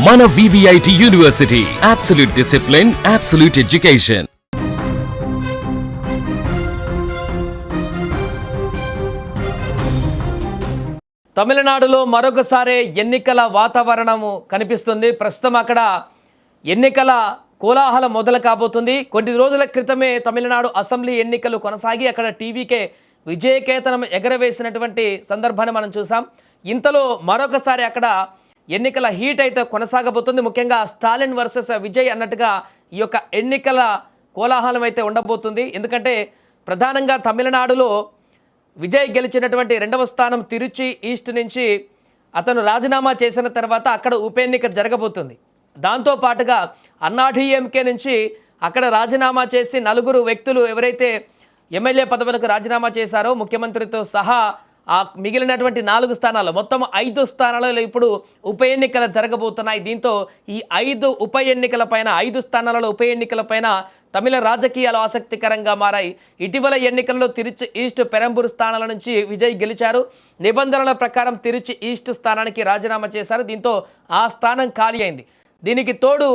మన VVIT university, absolute discipline, absolute education. తమిళనాడులో మరొకసారి ఎన్నికల వాతావరణము కనిపిస్తుంది. ప్రస్తుతం అక్కడ ఎన్నికల కోలాహలం మొదలు కాబోతుంది. కొన్ని రోజుల క్రితమే తమిళనాడు అసెంబ్లీ ఎన్నికలు కొనసాగి అక్కడ టీవీకే విజయకేతనం ఎగరవేసినటువంటి సందర్భాన్ని మనం చూసాం. ఇంతలో మరొకసారి అక్కడ ఎన్నికల హీట్ అయితే కొనసాగబోతుంది. ముఖ్యంగా స్టాలిన్ వర్సెస్ విజయ్ అన్నట్టుగా ఈ యొక్క ఎన్నికల కోలాహలం అయితే ఉండబోతుంది. ఎందుకంటే ప్రధానంగా తమిళనాడులో విజయ్ గెలిచినటువంటి రెండవ స్థానం తిరుచి ఈస్ట్ నుంచి అతను రాజీనామా చేసిన తర్వాత అక్కడ ఉప ఎన్నిక జరగబోతుంది. దాంతోపాటుగా అన్నాడీఎంకే నుంచి అక్కడ రాజీనామా చేసి నలుగురు వ్యక్తులు ఎవరైతే ఎమ్మెల్యే పదవులకు రాజీనామా చేశారో ముఖ్యమంత్రితో సహా ఆ మిగిలినటువంటి 4 స్థానాలు మొత్తం 5 స్థానాలలో ఇప్పుడు ఉప ఎన్నికలు జరగబోతున్నాయి. దీంతో ఈ 5 ఉప ఎన్నికలపైన 5 స్థానాలలో ఉప ఎన్నికలపైన తమిళ రాజకీయాలు ఆసక్తికరంగా మారాయి. ఇటీవల ఎన్నికల్లో తిరుచి ఈస్ట్ పెరంబూర్ స్థానాల నుంచి విజయ్ గెలిచారు. నిబంధనల ప్రకారం తిరుచి ఈస్ట్ స్థానానికి రాజీనామా చేశారు. దీంతో ఆ స్థానం ఖాళీ అయింది. దీనికి తోడు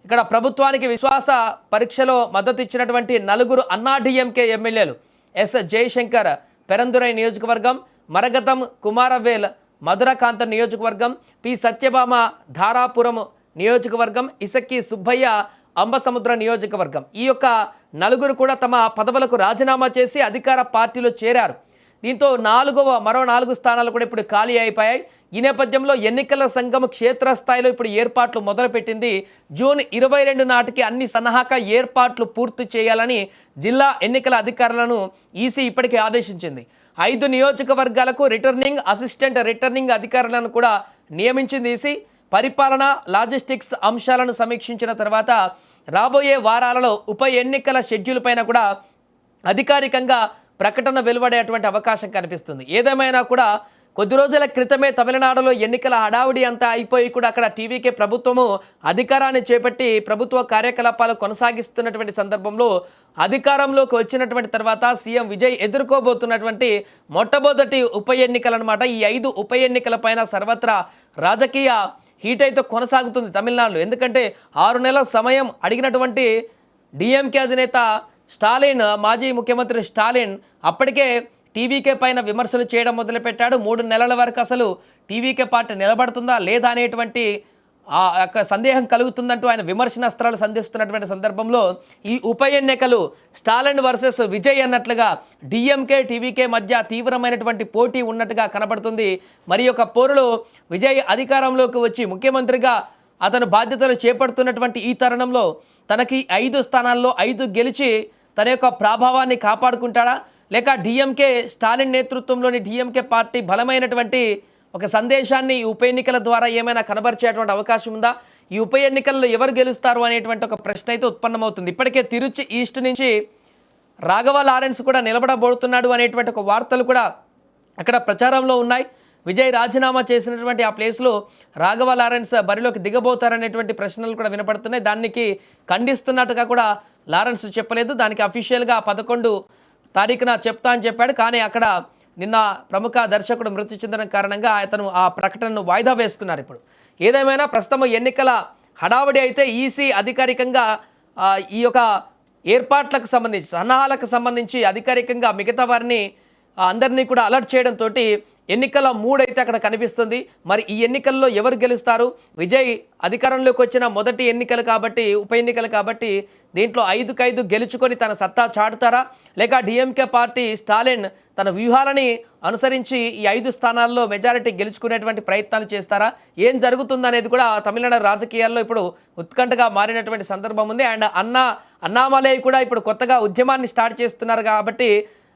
ఇక్కడ ప్రభుత్వానికి విశ్వాస పరీక్షలో మద్దతు ఇచ్చినటువంటి 4 అన్నాడీఎంకే ఎమ్మెల్యేలు ఎస్ జయశంకర్ పెరందురై నియోజకవర్గం, మరగతం కుమారవేల్ మధురకాంత నియోజకవర్గం, పి సత్యభామ ధారాపురం నియోజకవర్గం, ఇసక్కి సుబ్బయ్య అంబసముద్ర నియోజకవర్గం. ఈ యొక్క 4 కూడా తమ పదవులకు రాజీనామా చేసి అధికార పార్టీలో చేరారు. దీంతో మరో 4 స్థానాలు కూడా ఇప్పుడు ఖాళీ అయిపోయాయి. ఈ నేపథ్యంలో ఎన్నికల సంఘం క్షేత్రస్థాయిలో ఇప్పుడు ఏర్పాట్లు మొదలుపెట్టింది. జూన్ 22 నాటికి అన్ని సన్నాహక ఏర్పాట్లు పూర్తి చేయాలని జిల్లా ఎన్నికల అధికారులను ఈసీ ఇప్పటికే ఆదేశించింది. 5 నియోజకవర్గాలకు రిటర్నింగ్ అసిస్టెంట్ రిటర్నింగ్ అధికారులను కూడా నియమించింది ఈసీ. పరిపాలన లాజిస్టిక్స్ అంశాలను సమీక్షించిన తర్వాత రాబోయే వారాలలో ఉప ఎన్నికల షెడ్యూల్ పైన కూడా అధికారికంగా ప్రకటన వెలువడేటువంటి అవకాశం కనిపిస్తుంది. ఏదేమైనా కూడా కొద్ది రోజుల క్రితమే తమిళనాడులో ఎన్నికల హడావుడి అంతా అయిపోయి కూడా అక్కడ టీవీకే ప్రభుత్వము అధికారాన్ని చేపట్టి ప్రభుత్వ కార్యకలాపాలు కొనసాగిస్తున్నటువంటి సందర్భంలో అధికారంలోకి వచ్చినటువంటి తర్వాత సీఎం విజయ్ ఎదుర్కోబోతున్నటువంటి మొట్టమొదటి ఉప ఎన్నికలు అనమాట. ఈ 5 ఉప ఎన్నికల పైన సర్వత్రా రాజకీయ హీట్ అయితే కొనసాగుతుంది తమిళనాడులో. ఎందుకంటే 6 నెలల సమయం అడిగినటువంటి డిఎంకే అధినేత స్టాలిన్, మాజీ ముఖ్యమంత్రి స్టాలిన్ అప్పటికే టీవీకే పైన విమర్శలు చేయడం మొదలుపెట్టాడు. 3 నెలల వరకు అసలు టీవీకే పార్టీ నిలబడుతుందా లేదా అనేటువంటి సందేహం కలుగుతుందంటూ ఆయన విమర్శనాస్త్రాలు సంధిస్తున్నటువంటి సందర్భంలో ఈ ఉప ఎన్నికలు స్టాలిన్ వర్సెస్ విజయ్ అన్నట్లుగా డిఎంకే టీవీకే మధ్య తీవ్రమైనటువంటి పోటీ ఉన్నట్టుగా కనబడుతుంది. మరి యొక్క పోరులో విజయ్ అధికారంలోకి వచ్చి ముఖ్యమంత్రిగా అతను బాధ్యతలు చేపడుతున్నటువంటి ఈ తరుణంలో తనకి 5 స్థానాల్లో 5 గెలిచి తన యొక్క ప్రభావాన్ని కాపాడుకుంటాడా, లేక డిఎంకే స్టాలిన్ నేతృత్వంలోని డిఎంకే పార్టీ బలమైనటువంటి ఒక సందేశాన్ని ఈ ఉప ఎన్నికల ద్వారా ఏమైనా కనబరిచేటువంటి అవకాశం ఉందా, ఈ ఉప ఎన్నికల్లో ఎవరు గెలుస్తారు అనేటువంటి ఒక ప్రశ్న అయితే ఉత్పన్నమవుతుంది. ఇప్పటికే తిరుచి ఈస్ట్ నుంచి రాఘవ లారెన్స్ కూడా నిలబడబోతున్నాడు అనేటువంటి ఒక వార్తలు కూడా అక్కడ ప్రచారంలో ఉన్నాయి. విజయ్ రాజీనామా చేసినటువంటి ఆ ప్లేస్లో రాఘవ లారెన్స్ బరిలోకి దిగబోతారనేటువంటి ప్రశ్నలు కూడా వినపడుతున్నాయి. దానికి ఖండిస్తున్నట్టుగా కూడా లారెన్స్ చెప్పలేదు. దానికి అఫీషియల్గా 11 తారీఖున చెప్తా అని చెప్పాడు. కానీ అక్కడ నిన్న ప్రముఖ దర్శకుడు మృతి చెందడం కారణంగా అతను ఆ ప్రకటనను వాయిదా వేసుకున్నారు. ఇప్పుడు ఏదేమైనా ప్రస్తుతం ఎన్నికల హడావుడి అయితే ఈసీ అధికారికంగా ఈ యొక్క ఏర్పాట్లకు సంబంధించి సన్నాహాలకు సంబంధించి అధికారికంగా మిగతా వారిని అందరినీ కూడా అలర్ట్ చేయడంతో ఎన్నికల మూడ్ అయితే అక్కడ కనిపిస్తుంది. మరి ఈ ఎన్నికల్లో ఎవరు గెలుస్తారు? విజయ్ అధికారంలోకి వచ్చిన మొదటి ఎన్నికలు కాబట్టి, ఉప ఎన్నికలు కాబట్టి దీంట్లో 5 గెలుచుకొని తన సత్తా చాటుతారా, లేక డిఎంకే పార్టీ స్టాలిన్ తన వ్యూహాలని అనుసరించి ఈ 5 స్థానాల్లో మెజారిటీ గెలుచుకునేటువంటి ప్రయత్నాలు చేస్తారా? ఏం జరుగుతుందనేది కూడా తమిళనాడు రాజకీయాల్లో ఇప్పుడు ఉత్కంఠగా మారినటువంటి సందర్భం ఉంది. అండ్ అన్నామలై కూడా ఇప్పుడు కొత్తగా ఉద్యమాన్ని స్టార్ట్ చేస్తున్నారు కాబట్టి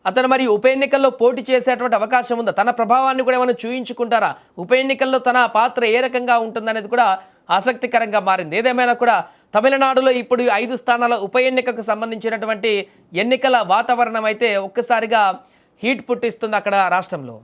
అతను మరి ఉప ఎన్నికల్లో పోటీ చేసేటువంటి అవకాశం ఉందా, తన ప్రభావాన్ని కూడా ఏమైనా చూయించుకుంటారా, ఉప ఎన్నికల్లో తన పాత్ర ఏ రకంగా ఉంటుందనేది కూడా ఆసక్తికరంగా మారింది. ఏదేమైనా కూడా తమిళనాడులో ఇప్పుడు 5 స్థానాల ఉప ఎన్నికకు సంబంధించినటువంటి ఎన్నికల వాతావరణం అయితే ఒక్కసారిగా హీట్ పుట్టిస్తుంది అక్కడ రాష్ట్రంలో.